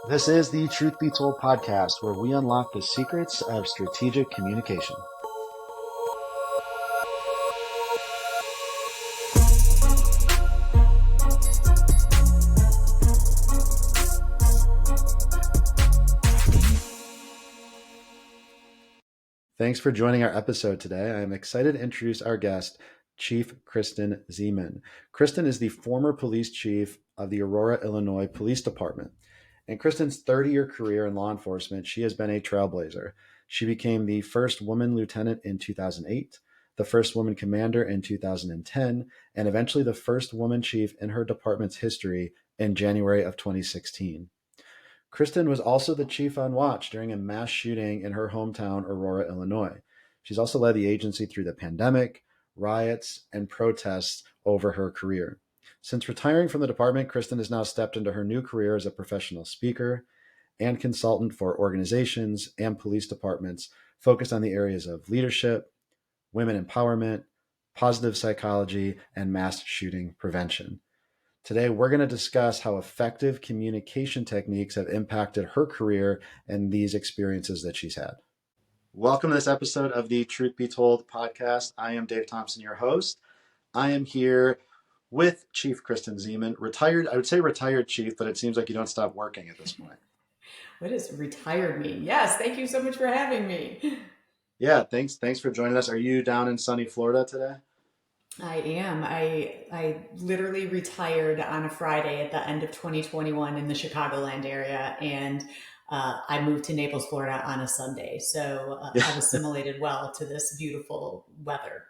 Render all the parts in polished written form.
This is the Truth Be Told podcast, where we unlock the secrets of strategic communication. Thanks for joining our episode today. I am excited to introduce our guest, Chief Kristen Ziman. Kristen is the former police chief of the Aurora, Illinois Police Department. In Kristen's 30-year career in law enforcement, she has been a trailblazer. She became the first woman lieutenant in 2008, the first woman commander in 2010, and eventually the first woman chief in her department's history in January of 2016. Kristen was also the chief on watch during a mass shooting in her hometown, Aurora, Illinois. She's also led the agency through the pandemic, riots, and protests over her career. Since retiring from the department, Kristen has now stepped into her new career as a professional speaker and consultant for organizations and police departments focused on the areas of leadership, women empowerment, positive psychology, and mass shooting prevention. Today, we're going to discuss how effective communication techniques have impacted her career and these experiences that she's had. Welcome to this episode of the Truth Be Told podcast. I am Dave Thompson, your host. I am here with Chief Kristen Ziman, retired, I would say retired chief, but it seems like you don't stop working at this point. What does retired mean? Yes, thank you so much for having me. Yeah, thanks for joining us. Are you down in sunny Florida today? I am. I literally retired on a Friday at the end of 2021 in the Chicagoland area, and I moved to Naples, Florida on a Sunday. So I've assimilated well to this beautiful weather.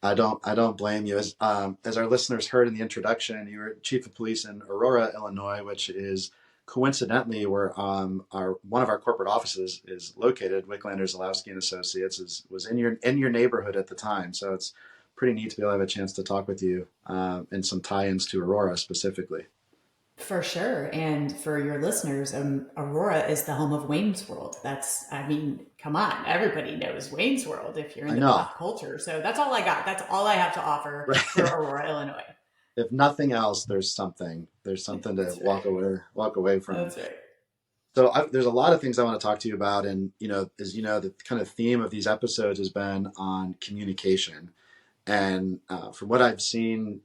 I don't blame you. As our listeners heard in the introduction, you were chief of police in Aurora, Illinois, which is coincidentally where one of our corporate offices is located. Wicklander Zalowski and Associates was in your neighborhood at the time, so it's pretty neat to be able to have a chance to talk with you and some tie-ins to Aurora specifically. For sure. And for your listeners, Aurora is the home of Wayne's World. Come on, everybody knows Wayne's World if you're into pop culture. So that's all I got. That's all I have to offer for Aurora, Illinois. If nothing else, there's something to That's walk away from. That's right. So there's a lot of things I want to talk to you about. And, as you know, the kind of theme of these episodes has been on communication. And from what I've seen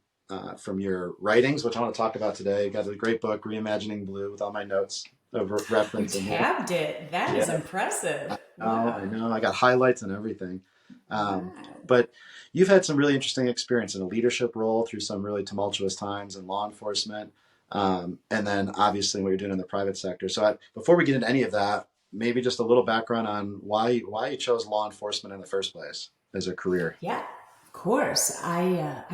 from your writings, which I want to talk about today, you got a great book, Reimagining Blue, with all my notes of reference. You tabbed it. That is impressive. I know. I got highlights and everything. But you've had some really interesting experience in a leadership role through some really tumultuous times in law enforcement. And then obviously what you're doing in the private sector. So before we get into any of that, maybe just a little background on why you chose law enforcement in the first place as a career. Yeah. Of course, I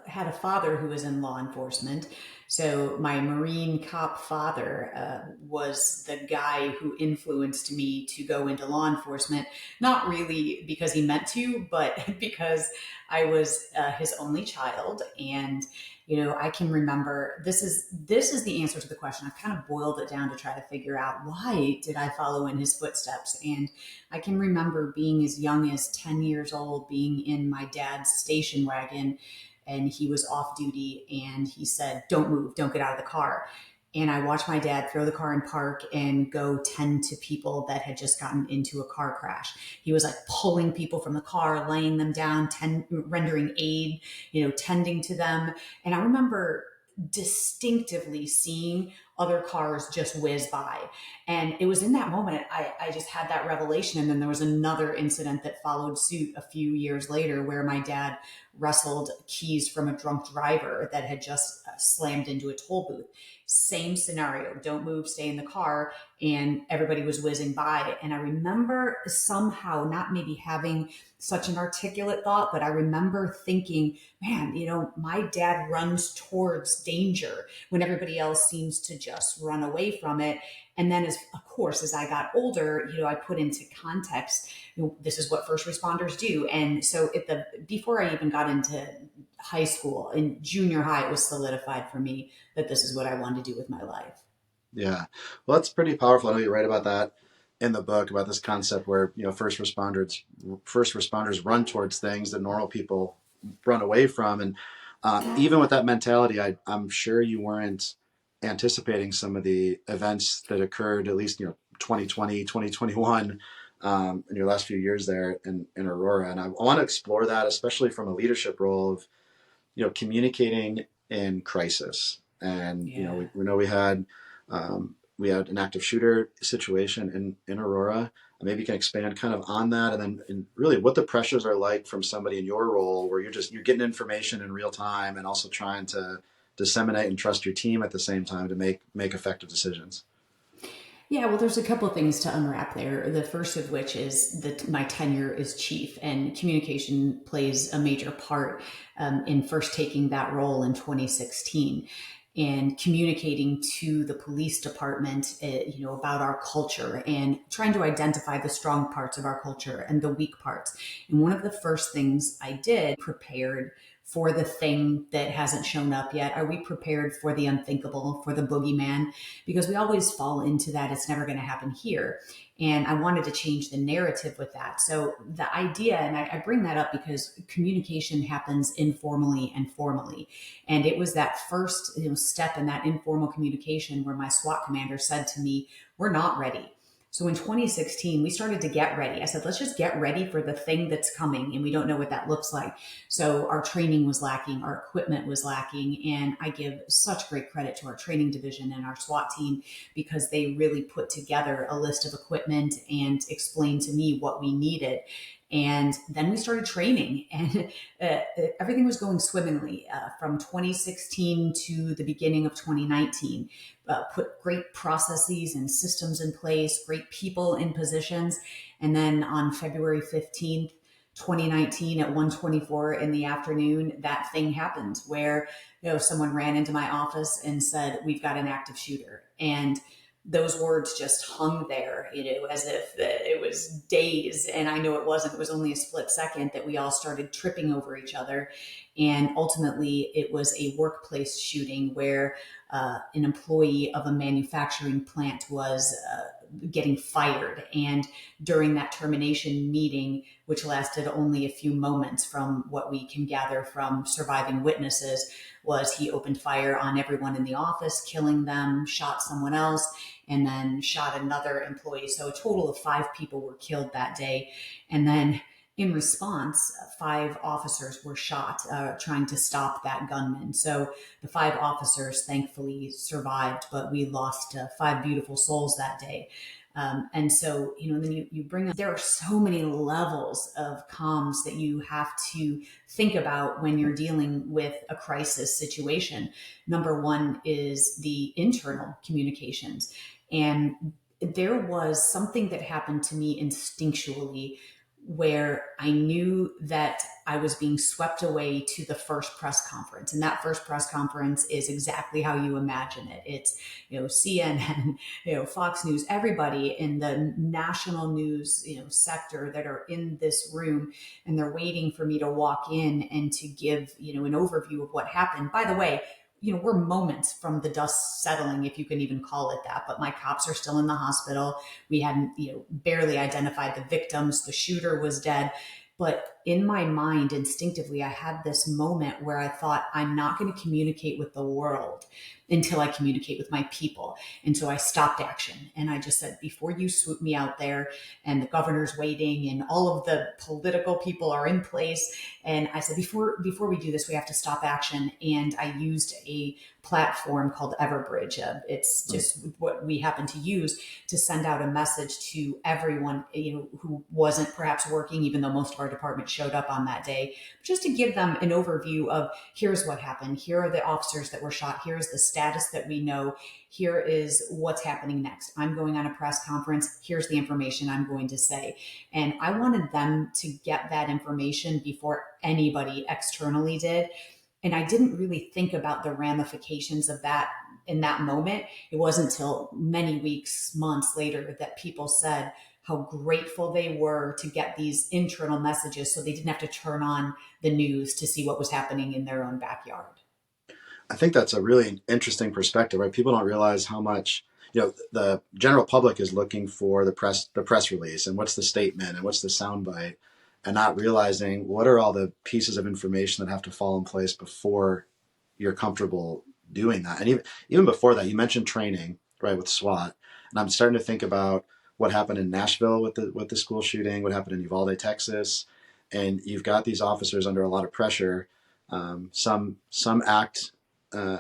had a father who was in law enforcement. So my Marine cop father was the guy who influenced me to go into law enforcement, not really because he meant to, but because I was his only child. And, I can remember, this is the answer to the question. I've kind of boiled it down to try to figure out, why did I follow in his footsteps? And I can remember being as young as 10 years old, being in my dad's station wagon, and he was off duty, and he said, "Don't move, don't get out of the car." And I watched my dad throw the car in park and go tend to people that had just gotten into a car crash. He was like pulling people from the car, laying them down, rendering aid, tending to them. And I remember distinctively seeing other cars just whiz by. And it was in that moment, I just had that revelation. And then there was another incident that followed suit a few years later where my dad wrestled keys from a drunk driver that had just slammed into a toll booth. Same scenario, don't move, stay in the car, and everybody was whizzing by. And I remember somehow not maybe having such an articulate thought, but I remember thinking, man, my dad runs towards danger when everybody else seems to just run away from it. And then as I got older, I put into context, this is what first responders do. And so before I even got into high school, in junior high, it was solidified for me that this is what I wanted to do with my life. Yeah. Well, that's pretty powerful. I know you write about that in the book, about this concept where, first responders run towards things that normal people run away from. And even with that mentality, I'm sure you weren't anticipating some of the events that occurred, at least, 2020, 2021, in your last few years there in Aurora. And I want to explore that, especially from a leadership role of, communicating in crisis. And, Yeah. we know we had an active shooter situation in Aurora. Maybe you can expand kind of on that, and really what the pressures are like from somebody in your role, where you're getting information in real time and also trying to disseminate and trust your team at the same time to make effective decisions. Yeah, well, there's a couple things to unwrap there. The first of which is that my tenure as chief, and communication plays a major part in first taking that role in 2016 and communicating to the police department, about our culture and trying to identify the strong parts of our culture and the weak parts. And one of the first things I did prepared for the thing that hasn't shown up yet. Are we prepared for the unthinkable, for the boogeyman? Because we always fall into that. It's never going to happen here. And I wanted to change the narrative with that. So the idea, and I bring that up because communication happens informally and formally. And it was that first step in that informal communication where my SWAT commander said to me, "We're not ready." So in 2016, we started to get ready. I said, let's just get ready for the thing that's coming. And we don't know what that looks like. So our training was lacking, our equipment was lacking. And I give such great credit to our training division and our SWAT team because they really put together a list of equipment and explained to me what we needed. And then we started training, and everything was going swimmingly from 2016 to the beginning of 2019. Put great processes and systems in place, great people in positions. And then on February 15th, 2019 at 1:24 in the afternoon, that thing happened where someone ran into my office and said, "We've got an active shooter." And those words just hung there, as if it was days. And I know it wasn't. It was only a split second that we all started tripping over each other. And ultimately, it was a workplace shooting where an employee of a manufacturing plant was getting fired. And during that termination meeting, which lasted only a few moments from what we can gather from surviving witnesses, was he opened fire on everyone in the office, killing them, shot someone else, and then shot another employee. So a total of 5 people were killed that day. And then in response, 5 officers were shot trying to stop that gunman. So the 5 officers thankfully survived, but we lost 5 beautiful souls that day. And so, then you bring up, there are so many levels of comms that you have to think about when you're dealing with a crisis situation. Number one is the internal communications. And there was something that happened to me instinctually where I knew that I was being swept away to the first press conference. And that first press conference is exactly how you imagine it. It's, CNN, Fox News, everybody in the national news, sector that are in this room, and they're waiting for me to walk in and to give, an overview of what happened. By the way, we're moments from the dust settling, if you can even call it that, but my cops are still in the hospital. We hadn't, barely identified the victims. The shooter was dead. But in my mind, instinctively, I had this moment where I thought, I'm not going to communicate with the world until I communicate with my people. And so I stopped action. And I just said, before you swoop me out there and the governor's waiting and all of the political people are in place. And I said, before we do this, we have to stop action. And I used a platform called Everbridge. It's just what we happen to use to send out a message to everyone, who wasn't perhaps working, even though most of our department showed up on that day, just to give them an overview of here's what happened. Here are the officers that were shot. Here's the status that we know. Here is what's happening next. I'm going on a press conference. Here's the information I'm going to say. And I wanted them to get that information before anybody externally did. And I didn't really think about the ramifications of that in that moment. It wasn't until many weeks, months later that people said how grateful they were to get these internal messages so they didn't have to turn on the news to see what was happening in their own backyard. I think that's a really interesting perspective, right? People don't realize how much, the general public is looking for the press release and what's the statement and what's the soundbite, and not realizing what are all the pieces of information that have to fall in place before you're comfortable doing that. And even before that, you mentioned training, right, with SWAT, and I'm starting to think about what happened in Nashville with the school shooting, what happened in Uvalde, Texas, and you've got these officers under a lot of pressure. Some act uh,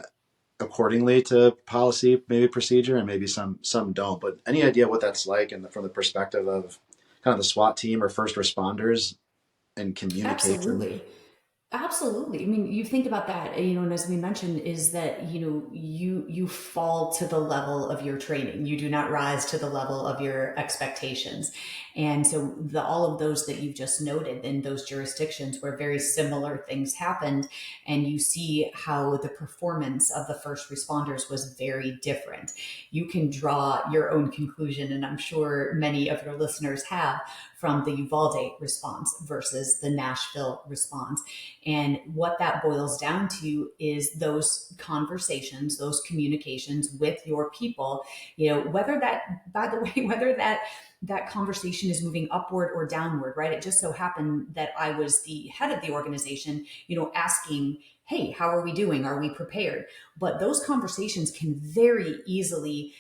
accordingly to policy, maybe procedure, and maybe some don't. But any idea what that's like, and from the perspective of kind of the SWAT team or first responders and communication? Absolutely. Absolutely. I mean, you think about that, and as we mentioned, is that, you fall to the level of your training. You do not rise to the level of your expectations. And so all of those that you've just noted in those jurisdictions where very similar things happened, and you see how the performance of the first responders was very different. You can draw your own conclusion, and I'm sure many of your listeners have, from the Uvalde response versus the Nashville response. And what that boils down to is those conversations, those communications with your people, whether that, by the way, whether that conversation is moving upward or downward, right? It just so happened that I was the head of the organization, asking, hey, how are we doing? Are we prepared? But those conversations can very easily,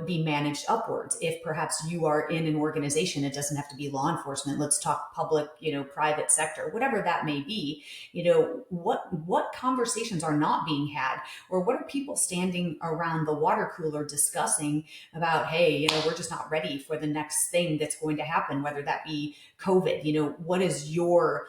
be managed upwards. If perhaps you are in an organization, it doesn't have to be law enforcement. Let's talk public, private sector, whatever that may be. What conversations are not being had, or what are people standing around the water cooler discussing about, hey, we're just not ready for the next thing that's going to happen, whether that be COVID. What is your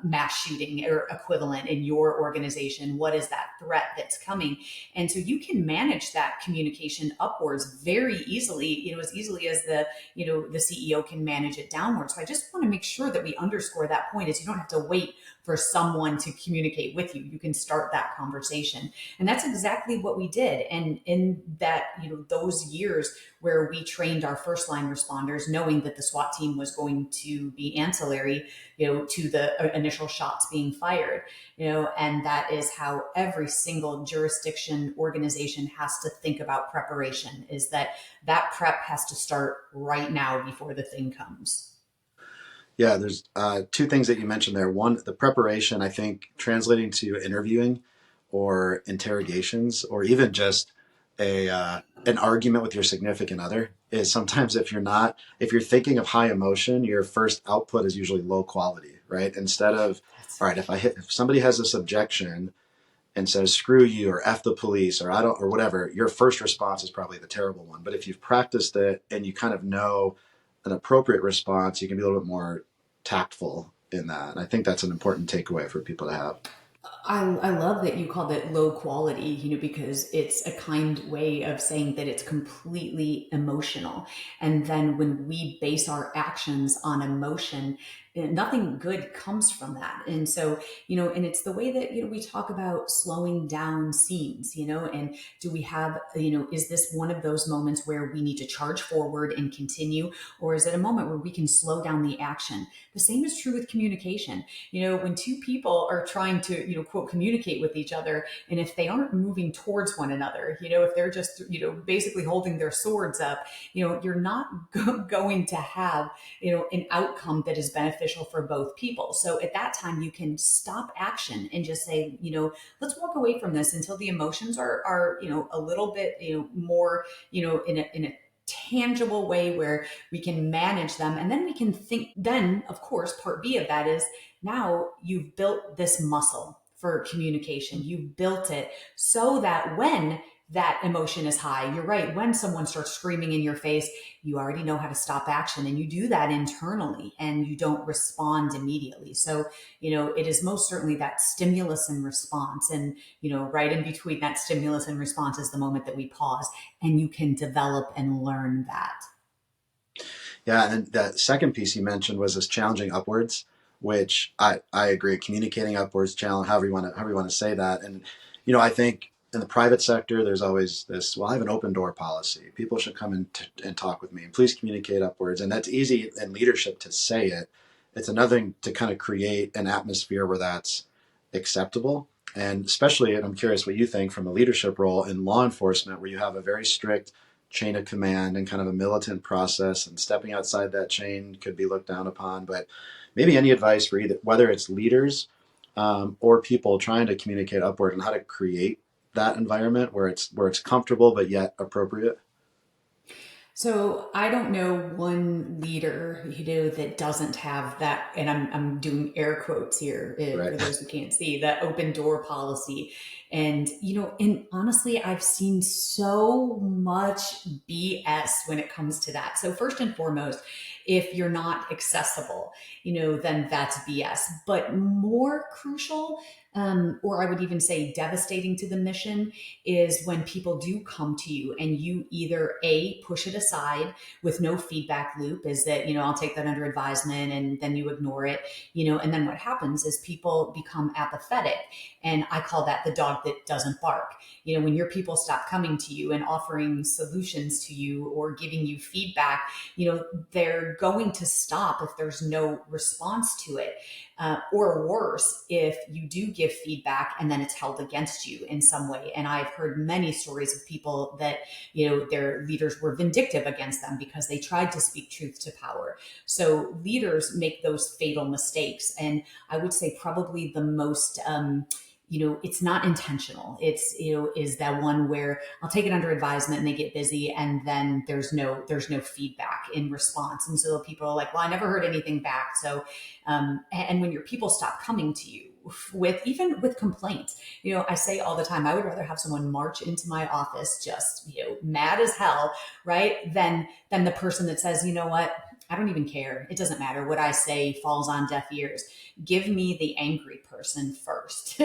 mass shooting or equivalent in your organization? What is that threat that's coming? And so you can manage that communication upwards very easily, as easily as the CEO can manage it downwards. So I just want to make sure that we underscore that point, is you don't have to wait for someone to communicate with you. You can start that conversation. And that's exactly what we did. And in that, those years where we trained our first line responders, knowing that the SWAT team was going to be ancillary, to the initial shots being fired, and that is how every single jurisdiction organization has to think about preparation, is that prep has to start right now before the thing comes. Yeah, there's two things that you mentioned there. One, the preparation, I think, translating to interviewing or interrogations, or even just an argument with your significant other, is sometimes if you're thinking of high emotion, your first output is usually low quality, right? Instead of, That's all right, if somebody has this objection and says screw you or f the police or I don't or whatever, your first response is probably the terrible one. But if you've practiced it and you kind of know an appropriate response, you can be a little bit more tactful in that. And I think that's an important takeaway for people to have. I love that you called it low quality, because it's a kind way of saying that it's completely emotional. And then when we base our actions on emotion, nothing good comes from that. And so, and it's the way that, we talk about slowing down scenes, and do we have, is this one of those moments where we need to charge forward and continue? Or is it a moment where we can slow down the action? The same is true with communication. When two people are trying to, quote, communicate with each other, and if they aren't moving towards one another, if they're just, basically holding their swords up, you're not going to have, an outcome that is beneficial for both people. So at that time, you can stop action and just say, let's walk away from this until the emotions are, a little bit, more, in a tangible way where we can manage them. And then we can think, then of course, part B of that is, now you've built this muscle for communication. You've built it so that when that emotion is high, you're right, when someone starts screaming in your face, you already know how to stop action, and you do that internally and you don't respond immediately. So, it is most certainly that stimulus and response. And, right in between that stimulus and response is the moment that we pause, and you can develop and learn that. Yeah, and then that second piece you mentioned was this challenging upwards, which I agree. Communicating upwards, challenge, however you want to say that. And I think in the private sector, there's always this. Well, I have an open door policy. People should come and talk with me, and please communicate upwards. And that's easy in leadership to say it. It's another thing to kind of create an atmosphere where that's acceptable. And especially, and I'm curious what you think from a leadership role in law enforcement, where you have a very strict chain of command and kind of a militant process, and stepping outside that chain could be looked down upon. But maybe any advice for either, whether it's leaders or people trying to communicate upward, and how to create that environment where it's comfortable but yet appropriate? So I don't know one leader, that doesn't have that, and I'm doing air quotes here Right. for those who can't see, that open door policy. And and honestly, I've seen so much BS when it comes to that. So first and foremost, if you're not accessible, then that's BS. But more crucial, or I would even say devastating to the mission, is when people do come to you and you either A, push it aside with no feedback loop, is that, I'll take that under advisement, and then you ignore it, and then what happens is people become apathetic. And I call that the dog that doesn't bark. When your people stop coming to you and offering solutions to you or giving you feedback, they're going to stop if there's no response to it. Or worse, if you do give feedback and then it's held against you in some way. And I've heard many stories of people that, their leaders were vindictive against them because they tried to speak truth to power. So leaders make those fatal mistakes. And I would say probably the most, it's not intentional. It's, is that one where I'll take it under advisement and they get busy, and then there's no feedback in response. And so people are like, well, I never heard anything back. So, and when your people stop coming to you even with complaints, I say all the time, I would rather have someone march into my office just, mad as hell, right? Than the person that says, you know what? I don't even care. It doesn't matter. What I say falls on deaf ears. Give me the angry person first,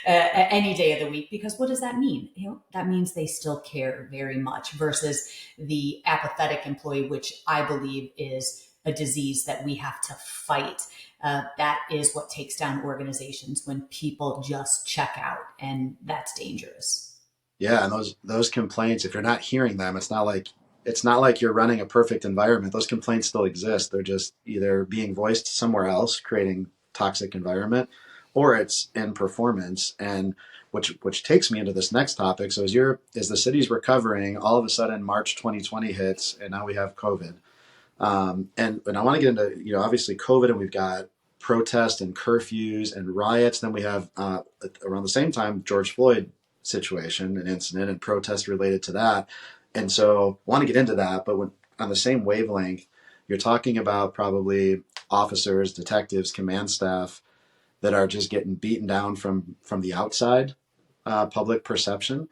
any day of the week, because what does that mean? That means they still care very much versus the apathetic employee, which I believe is a disease that we have to fight. That is what takes down organizations, when people just check out, and that's dangerous. Yeah, and those complaints, if you're not hearing them, it's not like you're running a perfect environment. Those complaints still exist. They're just either being voiced somewhere else, creating toxic environment, or it's in performance. And which takes me into this next topic. So as the city's recovering, all of a sudden March 2020 hits, and now we have COVID. And I want to get into, obviously COVID, and we've got protests and curfews and riots. Then we have around the same time George Floyd situation, an incident, and protests related to that. And so I want to get into that, but on the same wavelength, you're talking about probably officers, detectives, command staff that are just getting beaten down from the outside public perception.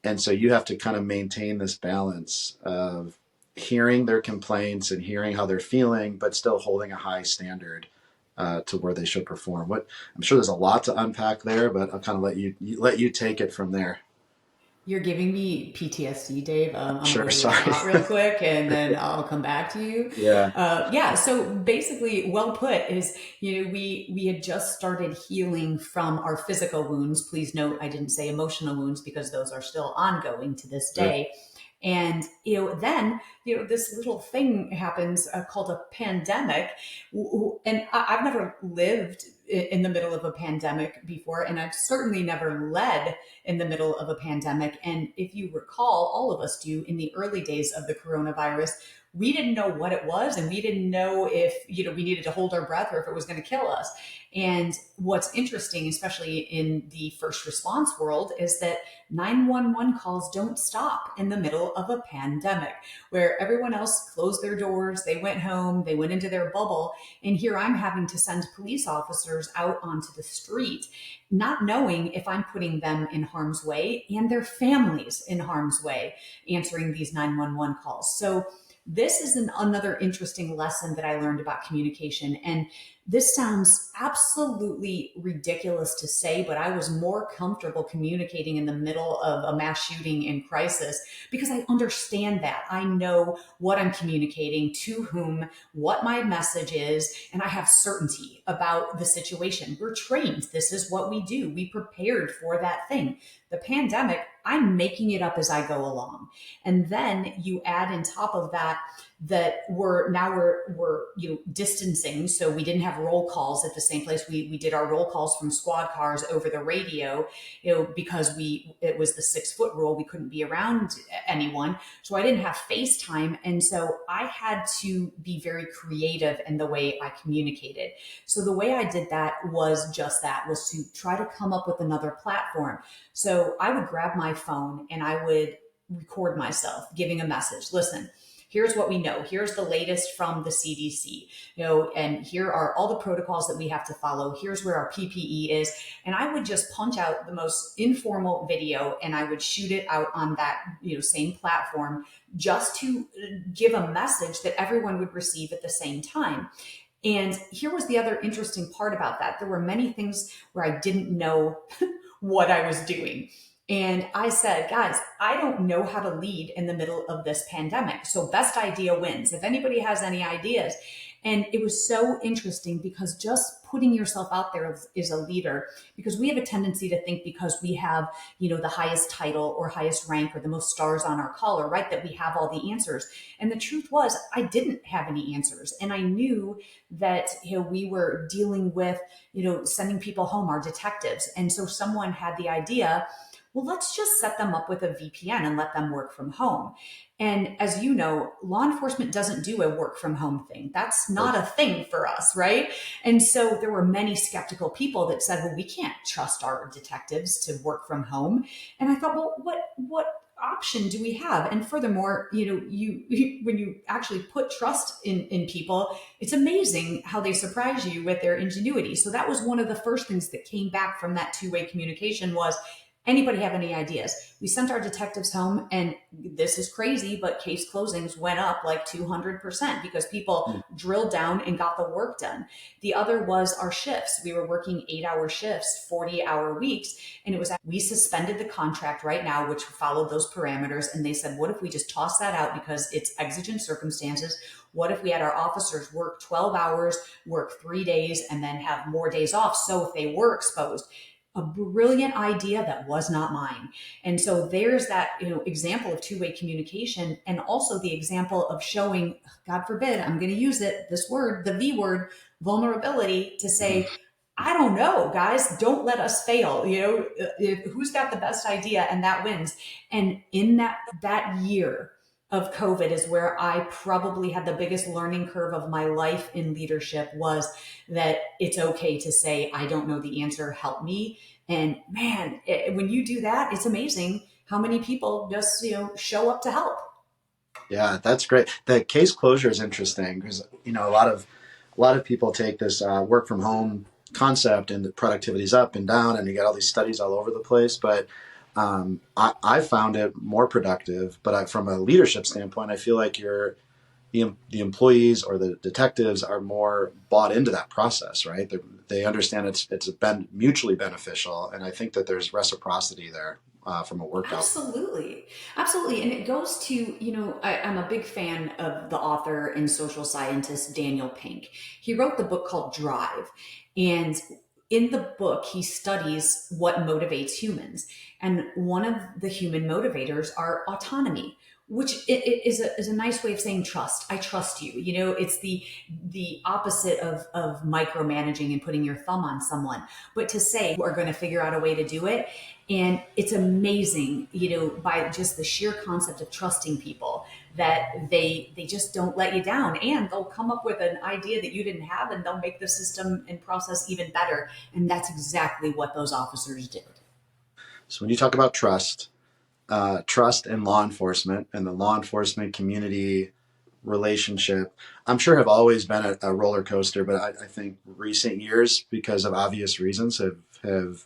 And so you have to kind of maintain this balance of hearing their complaints and hearing how they're feeling, but still holding a high standard to where they should perform. I'm sure there's a lot to unpack there, but I'll kind of let you take it from there. You're giving me PTSD, Dave. I'm gonna Sure. go do a Sorry. shot real quick, and then I'll come back to you. Yeah. Yeah. So basically, well put. Is we had just started healing from our physical wounds. Please note, I didn't say emotional wounds, because those are still ongoing to this Sure. day. And then this little thing happens called a pandemic, and I've never lived in the middle of a pandemic before, and I've certainly never led in the middle of a pandemic. And if you recall, all of us do, in the early days of the coronavirus, we didn't know what it was, and we didn't know if we needed to hold our breath or if it was going to kill us. And what's interesting, especially in the first response world, is that 911 calls don't stop in the middle of a pandemic, where everyone else closed their doors, they went home, they went into their bubble. And here I'm having to send police officers out onto the street, not knowing if I'm putting them in harm's way and their families in harm's way, answering these 911 calls. So this is another interesting lesson that I learned about communication. And this sounds absolutely ridiculous to say, but I was more comfortable communicating in the middle of a mass shooting in crisis because I understand that. I know what I'm communicating, to whom, what my message is, and I have certainty about the situation. We're trained. This is what we do. We prepared for that thing. The pandemic, I'm making it up as I go along. And then you add on top of that that we're distancing, so we didn't have roll calls at the same place. We did our roll calls from squad cars over the radio, because it was the 6 foot rule. We couldn't be around anyone, so I didn't have FaceTime, and so I had to be very creative in the way I communicated. So the way I did that was just that, was to try to come up with another platform. So I would grab my phone and I would record myself giving a message. Listen, here's what we know. Here's the latest from the CDC, and here are all the protocols that we have to follow. Here's where our PPE is. And I would just punch out the most informal video and I would shoot it out on that, same platform, just to give a message that everyone would receive at the same time. And here was the other interesting part about that. There were many things where I didn't know what I was doing. And I said, guys, I don't know how to lead in the middle of this pandemic. So best idea wins. If anybody has any ideas. And it was so interesting because just putting yourself out there is a leader, because we have a tendency to think because we have, the highest title or highest rank or the most stars on our collar, right, that we have all the answers. And the truth was I didn't have any answers. And I knew that, we were dealing with, sending people home, our detectives. And so someone had the idea, well, let's just set them up with a VPN and let them work from home. And as you know, law enforcement doesn't do a work from home thing. That's not a thing for us, right? And so there were many skeptical people that said, well, we can't trust our detectives to work from home. And I thought, well, what option do we have? And furthermore, you when you actually put trust in people, it's amazing how they surprise you with their ingenuity. So that was one of the first things that came back from that two-way communication was, anybody have any ideas? We sent our detectives home, and this is crazy, but case closings went up like 200% because people drilled down and got the work done. The other was our shifts. We were working 8-hour shifts, 40-hour weeks, and we suspended the contract right now, which followed those parameters. And they said, what if we just toss that out because it's exigent circumstances? What if we had our officers work 12 hours, work 3 days, and then have more days off? So if they were exposed, a brilliant idea that was not mine. And so there's that, example of two-way communication, and also the example of showing, God forbid, I'm going to use this word, the V word, vulnerability, to say, I don't know, guys, don't let us fail. Who's got the best idea, and that wins. And in that year of COVID is where I probably had the biggest learning curve of my life in leadership, was that it's okay to say, I don't know the answer, help me. And man, when you do that, it's amazing how many people just, show up to help. Yeah, that's great. The case closure is interesting because a lot of people take this work from home concept and the productivity's up and down, and you get all these studies all over the place. But I found it more productive. But from a leadership standpoint, I feel like the employees or the detectives are more bought into that process, right? They understand it's been mutually beneficial, and I think that there's reciprocity there from a workout. Absolutely. Absolutely. And it goes to, I'm a big fan of the author and social scientist Daniel Pink. He wrote the book called Drive. And in the book, he studies what motivates humans. And one of the human motivators are autonomy, which is a nice way of saying trust. I trust you. It's the opposite of micromanaging and putting your thumb on someone. But to say we're going to figure out a way to do it. And it's amazing, by just the sheer concept of trusting people, that they just don't let you down, and they'll come up with an idea that you didn't have, and they'll make the system and process even better. And that's exactly what those officers did. So when you talk about trust in law enforcement and the law enforcement community relationship, I'm sure have always been a roller coaster, but I think recent years, because of obvious reasons, have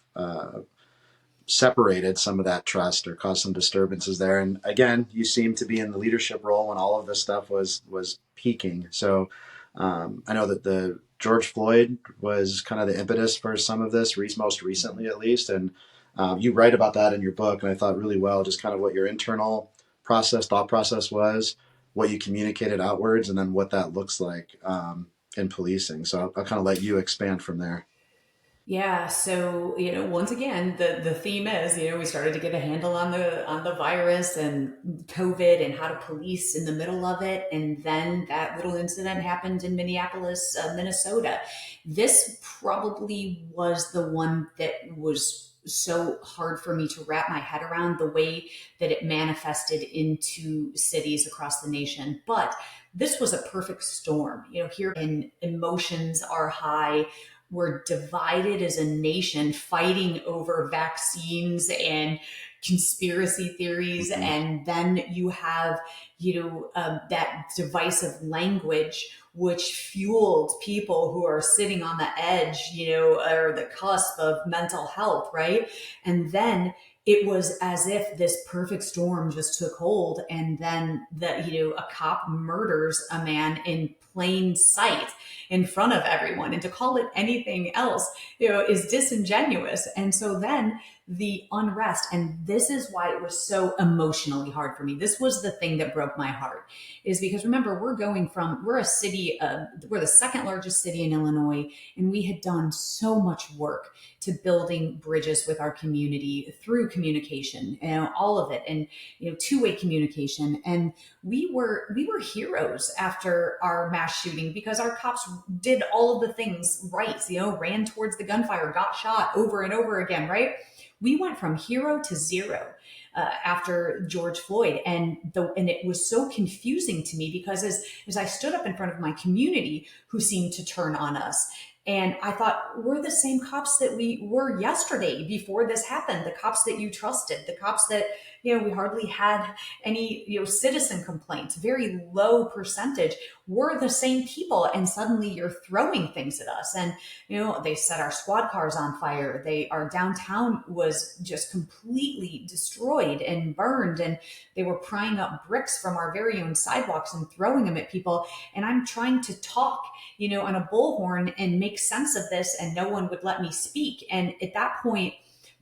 separated some of that trust or caused some disturbances there. And again, you seem to be in the leadership role when all of this stuff was peaking. So I know that the George Floyd was kind of the impetus for some of this, most recently at least. And you write about that in your book, and I thought really well, just kind of what your internal thought process was, what you communicated outwards, and then what that looks like in policing. So I'll kind of let you expand from there. Yeah, so once again, the theme is, we started to get a handle on the virus and COVID and how to police in the middle of it, and then that little incident happened in Minneapolis, Minnesota. This probably was the one that was so hard for me to wrap my head around, the way that it manifested into cities across the nation. But this was a perfect storm. Here and emotions are high. We're divided as a nation, fighting over vaccines and conspiracy theories. Hmm. And then you have, that divisive language, which fueled people who are sitting on the edge, or the cusp of mental health, right? And then it was as if this perfect storm just took hold, and then a cop murders a man in plain sight in front of everyone, and to call it anything else is disingenuous. And so then the unrest, and this is why it was so emotionally hard for me, this was the thing that broke my heart, is because remember, we're a city, we're the second largest city in Illinois, and we had done so much work to building bridges with our community through communication and all of it, and two-way communication. And we were heroes after our mass shooting because our cops did all of the things right, ran towards the gunfire, got shot over and over again, right? We went from hero to zero after George Floyd, and it was so confusing to me because as I stood up in front of my community who seemed to turn on us, and I thought, we're the same cops that we were yesterday before this happened, the cops that you trusted, the cops that, we hardly had any, citizen complaints, very low percentage. We're the same people. And suddenly you're throwing things at us. And, they set our squad cars on fire. Our downtown was just completely destroyed and burned. And they were prying up bricks from our very own sidewalks and throwing them at people. And I'm trying to talk, on a bullhorn and make sense of this, and no one would let me speak. And at that point,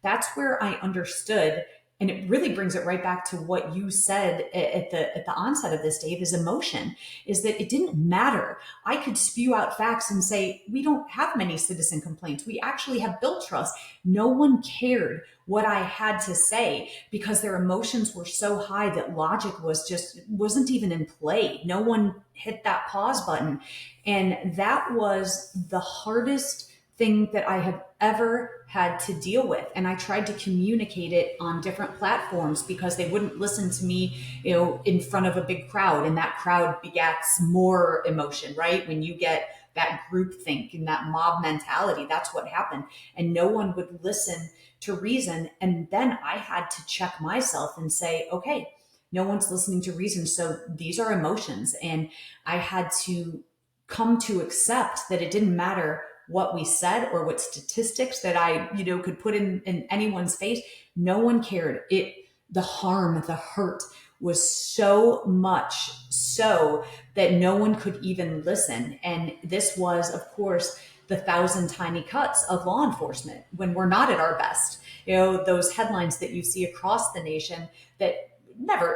that's where I understood, and it really brings it right back to what you said at the onset of this, Dave, is emotion, is that it didn't matter. I could spew out facts and say, we don't have many citizen complaints. We actually have built trust. No one cared what I had to say because their emotions were so high that logic wasn't even in play. No one hit that pause button. And that was the hardest thing that I have ever had to deal with. And I tried to communicate it on different platforms because they wouldn't listen to me, in front of a big crowd. And that crowd begets more emotion, right? When you get that group think and that mob mentality, that's what happened. And no one would listen to reason. And then I had to check myself and say, okay, no one's listening to reason. So these are emotions. And I had to come to accept that it didn't matter what we said or what statistics that I, could put in anyone's face. No one cared. The harm, the hurt was so much so that no one could even listen. And this was, of course, the thousand tiny cuts of law enforcement when we're not at our best. Those headlines that you see across the nation that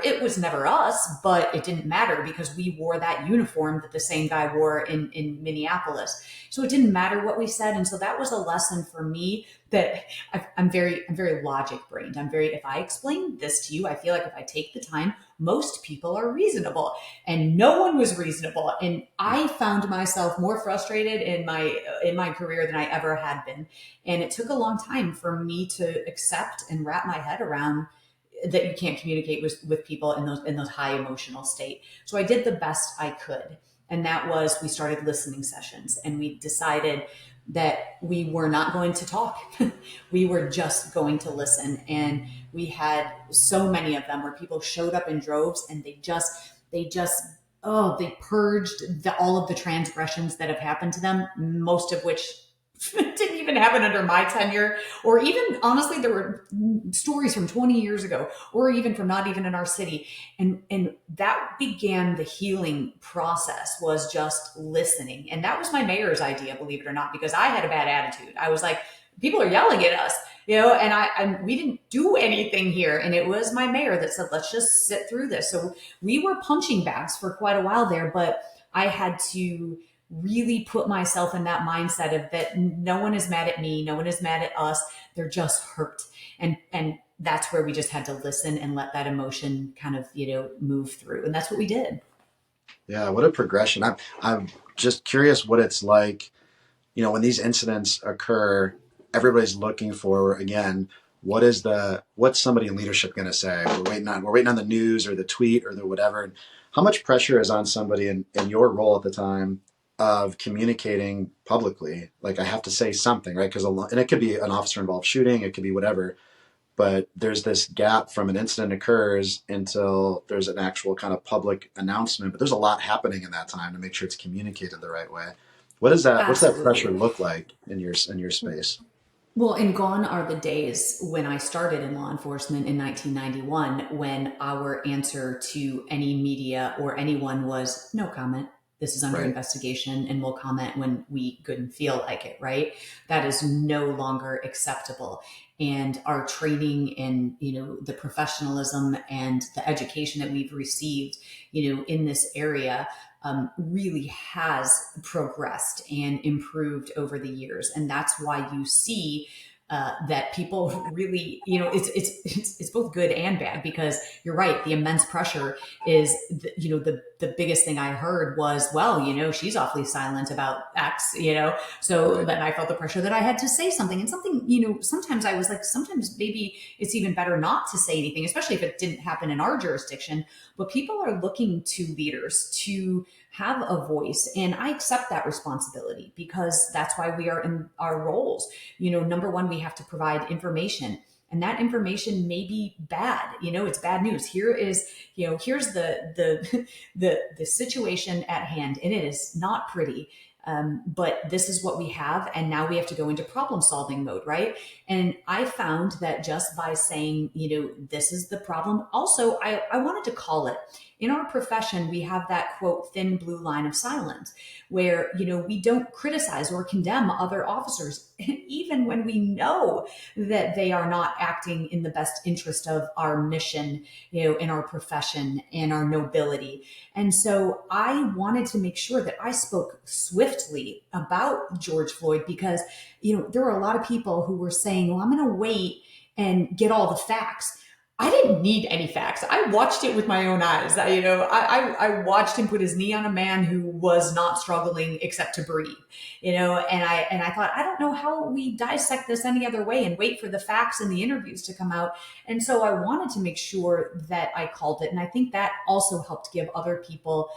it was never us, but it didn't matter because we wore that uniform that the same guy wore in Minneapolis. So it didn't matter what we said. And so that was a lesson for me that I'm very logic brained. If I explain this to you, I feel like if I take the time, most people are reasonable, and no one was reasonable. And I found myself more frustrated in my career than I ever had been. And it took a long time for me to accept and wrap my head around that you can't communicate with people in those high emotional state. So I did the best I could. And that was, we started listening sessions, and we decided that we were not going to talk. We were just going to listen. And we had so many of them where people showed up in droves, and they purged all of the transgressions that have happened to them, most of which didn't even happen under my tenure, or even honestly, there were stories from 20 years ago, or even from not even in our city. And that began the healing process, was just listening. And that was my mayor's idea, believe it or not, because I had a bad attitude. I was like, people are yelling at us, and we didn't do anything here. And it was my mayor that said, let's just sit through this. So we were punching bags for quite a while there, but I had to really put myself in that mindset of that no one is mad at me, no one is mad at us, they're just hurt. And that's where we just had to listen and let that emotion kind of, move through. And that's what we did. Yeah, what a progression. I'm just curious what it's like, when these incidents occur, everybody's looking for, again, what's somebody in leadership going to say? We're waiting on the news or the tweet or the whatever. And how much pressure is on somebody in your role at the time of communicating publicly? Like, I have to say something, right? And it could be an officer involved shooting, it could be whatever, but there's this gap from an incident occurs until there's an actual kind of public announcement. But there's a lot happening in that time to make sure it's communicated the right way. What's that pressure Absolutely. look like in your space? Well, and gone are the days when I started in law enforcement in 1991, when our answer to any media or anyone was no comment. This is under Right. investigation and we'll comment when we good and feel like it, right? That is no longer acceptable. And our training and, the professionalism and the education that we've received, in this area really has progressed and improved over the years, and that's why you see that people really, it's both good and bad, because you're right. The immense pressure is, the biggest thing I heard was, well, she's awfully silent about X, so Right. then I felt the pressure that I had to say something, and something, sometimes I was like, sometimes maybe it's even better not to say anything, especially if it didn't happen in our jurisdiction. But people are looking to leaders to have a voice. And I accept that responsibility because that's why we are in our roles. Number one, we have to provide information. And that information may be bad. It's bad news. Here's the situation at hand, and it is not pretty. But this is what we have, and now we have to go into problem solving mode, right? And I found that just by saying, this is the problem. Also, I wanted to call it. In our profession, we have that quote, thin blue line of silence, where, we don't criticize or condemn other officers, even when we know that they are not acting in the best interest of our mission, in our profession and our nobility. And so I wanted to make sure that I spoke swiftly about George Floyd, because, there were a lot of people who were saying, well, I'm going to wait and get all the facts. I didn't need any facts. I watched it with my own eyes. I watched him put his knee on a man who was not struggling except to breathe, and I thought, I don't know how we dissect this any other way and wait for the facts and the interviews to come out. And so I wanted to make sure that I called it. And I think that also helped give other people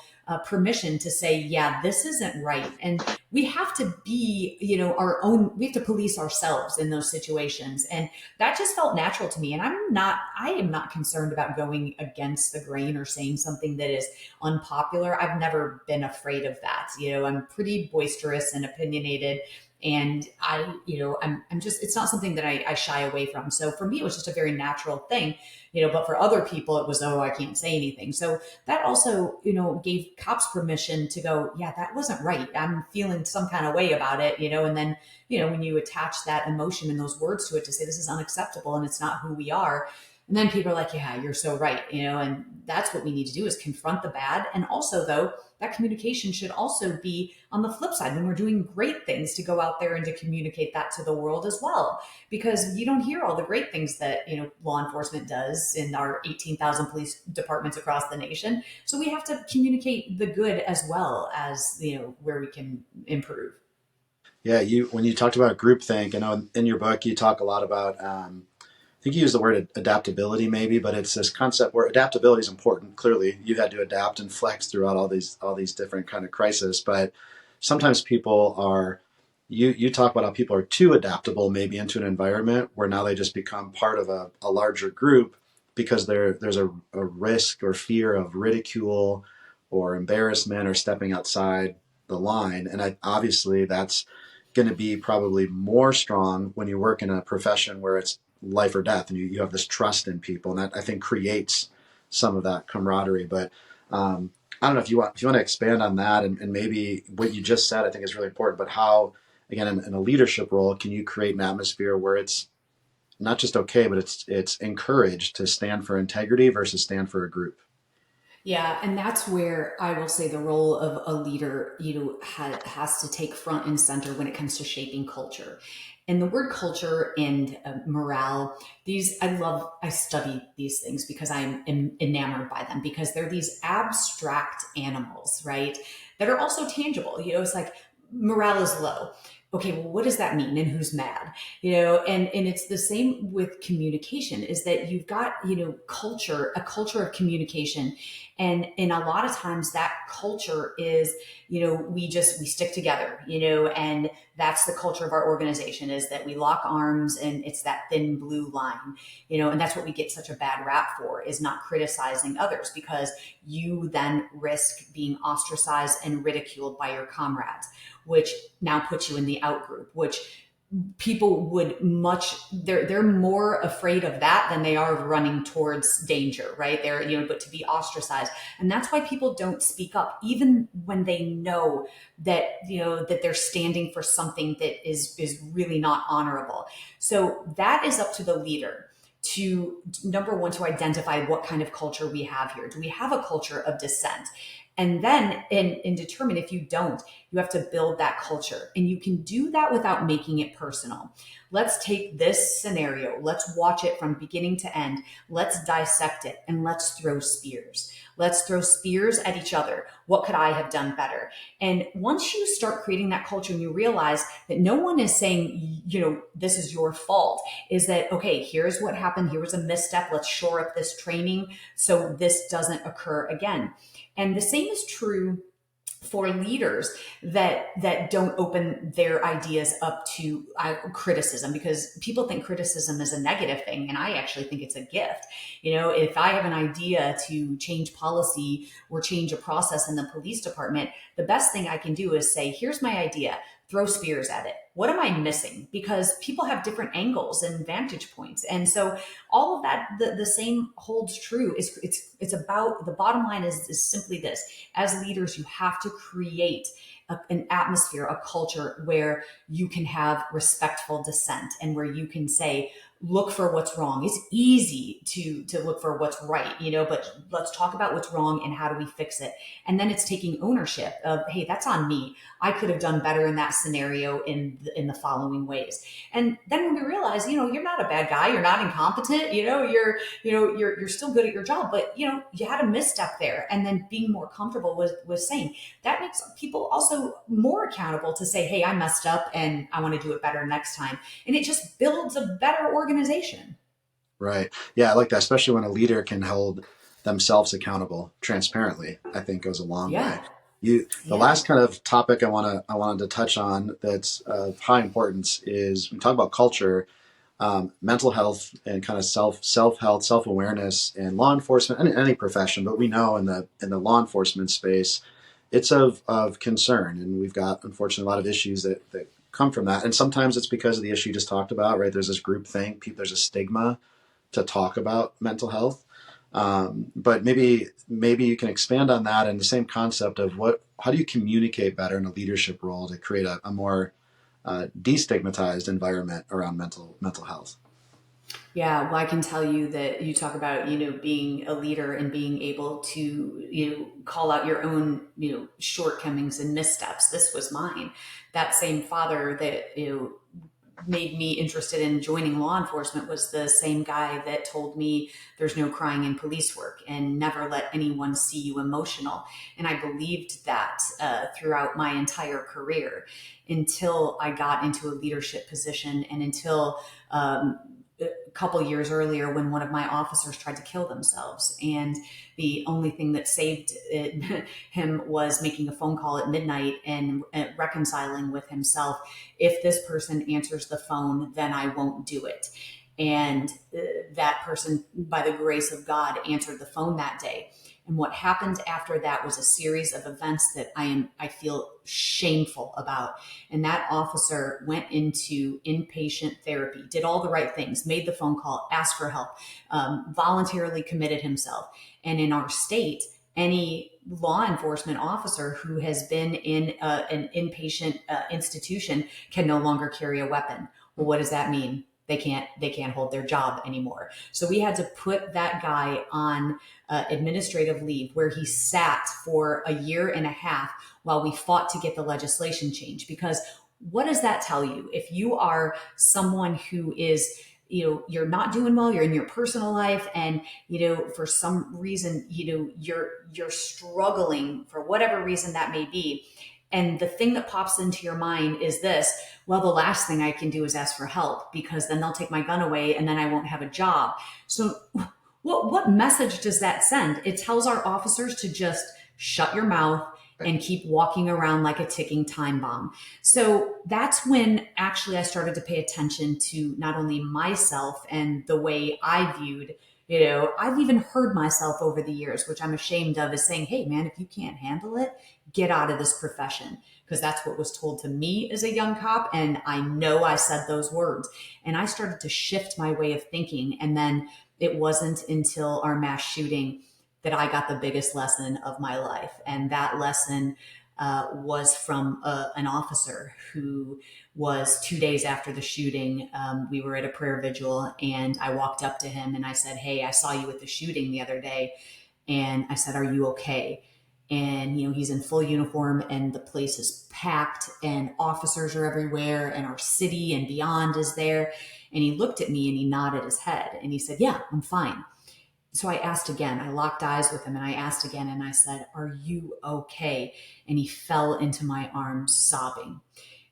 permission to say, yeah, this isn't right. And we have to be, we have to police ourselves in those situations. And that just felt natural to me. And I am not concerned about going against the grain or saying something that is unpopular. I've never been afraid of that. I'm pretty boisterous and opinionated. And I'm just, it's not something that I shy away from. So for me, it was just a very natural thing, but for other people, it was, oh, I can't say anything. So that also, gave cops permission to go, yeah, that wasn't right. I'm feeling some kind of way about it, and then, when you attach that emotion and those words to it to say this is unacceptable and it's not who we are, and then people are like, yeah, you're so right, and that's what we need to do, is confront the bad. And also, though, that communication should also be on the flip side when we're doing great things, to go out there and to communicate that to the world as well. Because you don't hear all the great things that, law enforcement does in our 18,000 police departments across the nation. So we have to communicate the good as well as, where we can improve. Yeah, when you talked about groupthink, I know in your book you talk a lot about. I think you use the word adaptability, maybe, but it's this concept where adaptability is important. Clearly, you had to adapt and flex throughout all these different kind of crises. But sometimes people are. You talk about how people are too adaptable, maybe into an environment where now they just become part of a larger group because there's a risk or fear of ridicule or embarrassment or stepping outside the line. And obviously that's going to be probably more strong when you work in a profession where it's life or death and you have this trust in people, and that I think creates some of that camaraderie. But I don't know if you want to expand on that, and maybe what you just said I think is really important, but how, again, in a leadership role, can you create an atmosphere where it's not just okay, but it's encouraged to stand for integrity versus stand for a group? Yeah, and that's where I will say the role of a leader, has to take front and center when it comes to shaping culture. And the word culture and morale, I study these things because I'm enamored by them, because they're these abstract animals, right? That are also tangible. It's like morale is low. Okay, well, what does that mean, and who's mad? And it's the same with communication, is that you've got, a culture of communication. And a lot of times that culture is, we stick together, and that's the culture of our organization, is that we lock arms, and it's that thin blue line, and that's what we get such a bad rap for, is not criticizing others, because you then risk being ostracized and ridiculed by your comrades, which now puts you in the out group, which people would they're more afraid of that than they are of running towards danger, right? But to be ostracized. And that's why people don't speak up, even when they know that, that they're standing for something that is really not honorable. So that is up to the leader to, number one, to identify what kind of culture we have here. Do we have a culture of dissent? And then and determine, if you don't, you have to build that culture. And you can do that without making it personal. Let's take this scenario, let's watch it from beginning to end, let's dissect it, and let's throw spears. Let's throw spears at each other. What could I have done better? And once you start creating that culture and you realize that no one is saying, this is your fault, is that, okay, here's what happened. Here was a misstep. Let's shore up this training so this doesn't occur again. And the same is true for leaders that don't open their ideas up to criticism, because people think criticism is a negative thing, and I actually think it's a gift. If I have an idea to change policy or change a process in the police department, the best thing I can do is say, here's my idea, throw spears at it. What am I missing? Because people have different angles and vantage points. And so all of that, the same holds true. It's about, the bottom line is simply this: as leaders, you have to create an atmosphere, a culture where you can have respectful dissent, and where you can say, look for what's wrong. It's easy to look for what's right, but let's talk about what's wrong and how do we fix it. And then it's taking ownership of, hey, that's on me. I could have done better in that scenario in the following ways. And then when we realize, you're not a bad guy, you're not incompetent, you're still good at your job, but you had a misstep there. And then being more comfortable with saying that makes people also more accountable to say, hey, I messed up and I want to do it better next time. And it just builds a better organization. Right. Yeah, I like that, especially when a leader can hold themselves accountable transparently, I think goes a long Yeah. way. The Yeah. last kind of topic I wanted to touch on that's of high importance is, we talk about culture, mental health, and kind of self health, self awareness, and law enforcement, and any profession. But we know in the law enforcement space, it's of concern, and we've got, unfortunately, a lot of issues that come from that. And sometimes it's because of the issue you just talked about, right? There's this group thing, there's a stigma to talk about mental health. But maybe you can expand on that, and the same concept of how do you communicate better in a leadership role to create a more destigmatized environment around mental health. Yeah, well, I can tell you that you talk about, being a leader and being able to, call out your own, shortcomings and missteps. This was mine. That same father that, made me interested in joining law enforcement was the same guy that told me there's no crying in police work, and never let anyone see you emotional. And I believed that throughout my entire career, until I got into a leadership position, and until a couple years earlier, when one of my officers tried to kill themselves. And the only thing that saved him was making a phone call at midnight and reconciling with himself. If this person answers the phone, then I won't do it. And that person, by the grace of God, answered the phone that day. And what happened after that was a series of events that I feel shameful about. And that officer went into inpatient therapy, did all the right things, made the phone call, asked for help, voluntarily committed himself. And in our state, any law enforcement officer who has been in an inpatient institution can no longer carry a weapon. Well, what does that mean? they can't hold their job anymore. So we had to put that guy on administrative leave, where he sat for a year and a half while we fought to get the legislation changed. Because what does that tell you? If you are someone who is, you're not doing well, you're in your personal life, and for some reason, you're struggling for whatever reason that may be, and the thing that pops into your mind is this: well, the last thing I can do is ask for help, because then they'll take my gun away and then I won't have a job. So what message does that send? It tells our officers to just shut your mouth and keep walking around like a ticking time bomb. So that's when actually I started to pay attention to not only myself and the way I viewed, I've even heard myself over the years, which I'm ashamed of, is saying, hey, man, if you can't handle it, get out of this profession. Because that's what was told to me as a young cop. And I know I said those words. And I started to shift my way of thinking. And then it wasn't until our mass shooting that I got the biggest lesson of my life. And that lesson was from an officer who was 2 days after the shooting. We were at a prayer vigil, and I walked up to him and I said, hey, I saw you at the shooting the other day. And I said, are you okay? And, he's in full uniform and the place is packed and officers are everywhere and our city and beyond is there. And he looked at me and he nodded his head and he said, yeah, I'm fine. So I asked again, I locked eyes with him and I asked again and I said, are you okay? And he fell into my arms sobbing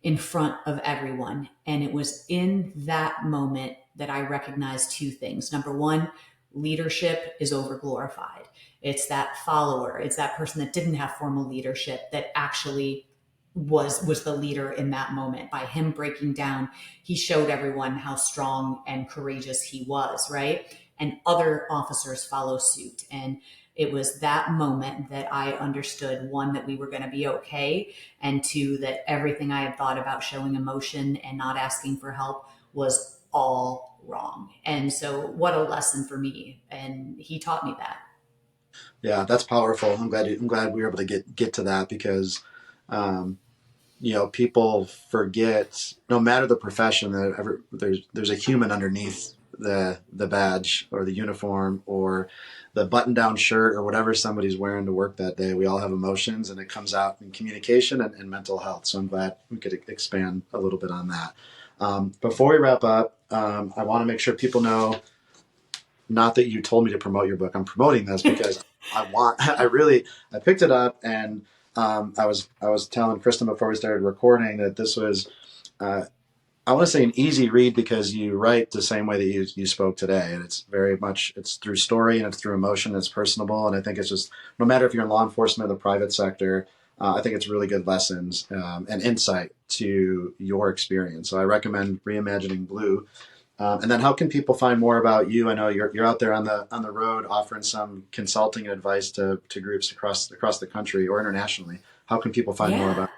in front of everyone. And it was in that moment that I recognized two things. Number one, leadership is overglorified. It's that follower, it's that person that didn't have formal leadership that actually was the leader in that moment. By him breaking down, he showed everyone how strong and courageous he was, right? And other officers follow suit. And it was that moment that I understood, one, that we were going to be okay, and two, that everything I had thought about showing emotion and not asking for help was all wrong. And so what a lesson for me. And he taught me that. Yeah, that's powerful. I'm glad we were able to get to that because, um, people forget, no matter the profession, that there's a human underneath the badge or the uniform or the button down shirt or whatever somebody's wearing to work that day. We all have emotions, and it comes out in communication and mental health. So I'm glad we could expand a little bit on that. Before we wrap up, I want to make sure people know, not that you told me to promote your book. I'm promoting this because I picked it up, and I was telling Kristen before we started recording that this was, I want to say, an easy read because you write the same way that you spoke today. And it's very much, it's through story and it's through emotion. It's personable. And I think it's just, no matter if you're in law enforcement or the private sector, I think it's really good lessons and insight to your experience. So I recommend Reimagining Blue. And then how can people find more about you? I know you're out there on the road offering some consulting and advice to groups across the country or internationally. How can people find more Yeah. about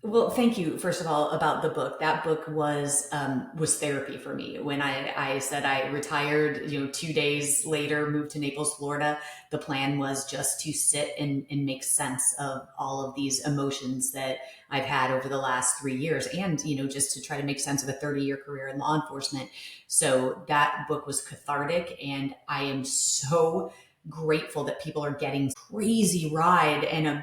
Well, thank you, first of all, about the book. That book was therapy for me. When I said I retired, 2 days later, moved to Naples, Florida, the plan was just to sit and make sense of all of these emotions that I've had over the last 3 years, and just to try to make sense of a 30-year career in law enforcement. So that book was cathartic, and I am so grateful that people are getting crazy ride, and I'm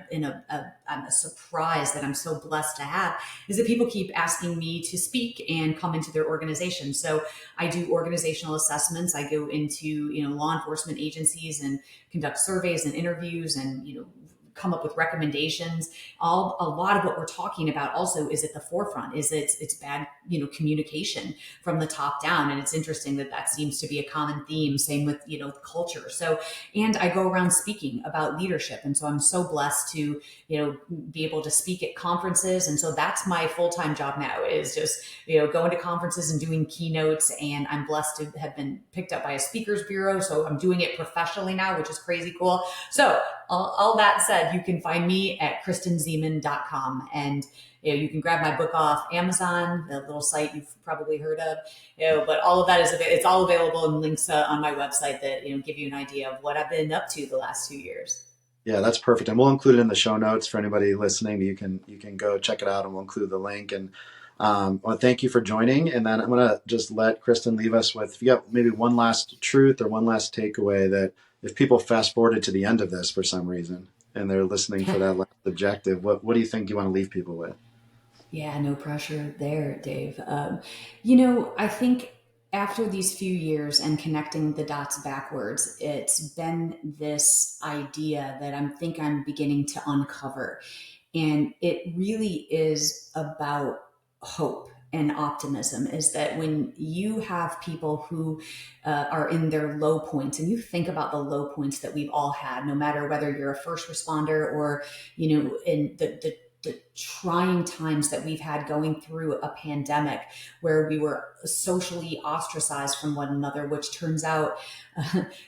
a surprise that I'm so blessed to have is that people keep asking me to speak and come into their organization. So I do organizational assessments. I go into law enforcement agencies and conduct surveys and interviews, and come up with recommendations. A lot of what we're talking about also is at the forefront. Is it's bad communication from the top down, and it's interesting that seems to be a common theme. Same with culture. So, and I go around speaking about leadership, and so I'm so blessed to be able to speak at conferences, and so that's my full time job now, is just going to conferences and doing keynotes. And I'm blessed to have been picked up by a speakers bureau, so I'm doing it professionally now, which is crazy cool. So all that said, you can find me at KristenZiman.com, and you can grab my book off Amazon, the little site you've probably heard of. But all of that it's all available in links on my website that give you an idea of what I've been up to the last 2 years. Yeah, that's perfect. And we'll include it in the show notes for anybody listening. You can go check it out, and we'll include the link. And Well, thank you for joining. And then I'm going to just let Kristen leave us with, if you got maybe one last truth or one last takeaway that if people fast forwarded to the end of this for some reason and they're listening for that last objective, what do you think you want to leave people with? Yeah, no pressure there, Dave. I think after these few years and connecting the dots backwards, it's been this idea that I'm beginning to uncover. And it really is about hope and optimism, is that when you have people who are in their low points, and you think about the low points that we've all had, no matter whether you're a first responder or, in the trying times that we've had going through a pandemic where we were socially ostracized from one another, which turns out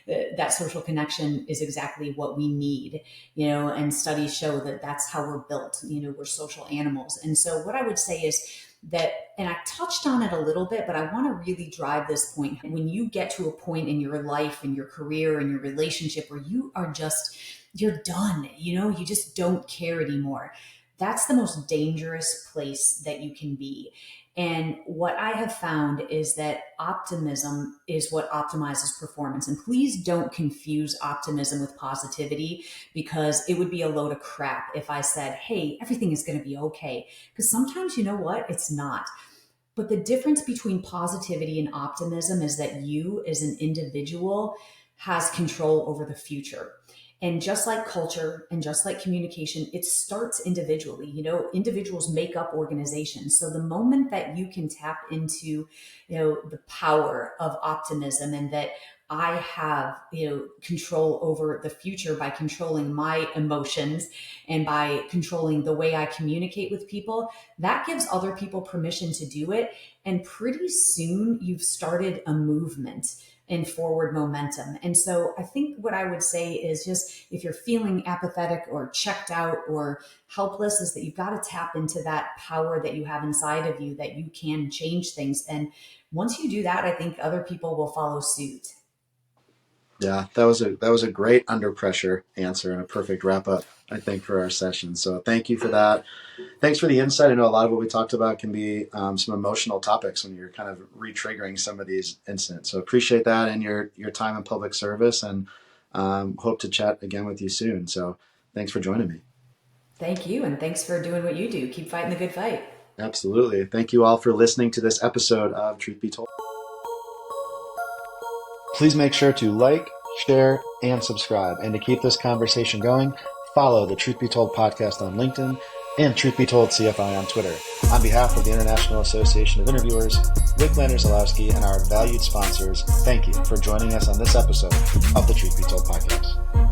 that social connection is exactly what we need, and studies show that that's how we're built. We're social animals. And so what I would say is that, and I touched on it a little bit, but I want to really drive this point. When you get to a point in your life and your career and your relationship where you're done, you just don't care anymore. That's the most dangerous place that you can be. And what I have found is that optimism is what optimizes performance. And please don't confuse optimism with positivity, because it would be a load of crap if I said, hey, everything is going to be okay. Because sometimes, you know what? It's not. But the difference between positivity and optimism is that you as an individual has control over the future. And just like culture and just like communication, it starts individually. Individuals make up organizations. So the moment that you can tap into, the power of optimism, and that I have, control over the future by controlling my emotions and by controlling the way I communicate with people, that gives other people permission to do it. And pretty soon you've started a movement and forward momentum. And so I think what I would say is, just if you're feeling apathetic or checked out or helpless, is that you've got to tap into that power that you have inside of you, that you can change things. And once you do that, I think other people will follow suit. Yeah, that was a great under pressure answer and a perfect wrap up, I think, for our session. So thank you for that. Thanks for the insight. I know a lot of what we talked about can be some emotional topics when you're kind of re-triggering some of these incidents. So appreciate that and your time in public service, and hope to chat again with you soon. So thanks for joining me. Thank you. And thanks for doing what you do. Keep fighting the good fight. Absolutely. Thank you all for listening to this episode of Truth Be Told. Please make sure to like, share, and subscribe. And to keep this conversation going, follow the Truth Be Told podcast on LinkedIn and Truth Be Told CFI on Twitter. On behalf of the International Association of Interviewers, Rick Lander-Zalowski, and our valued sponsors, thank you for joining us on this episode of the Truth Be Told podcast.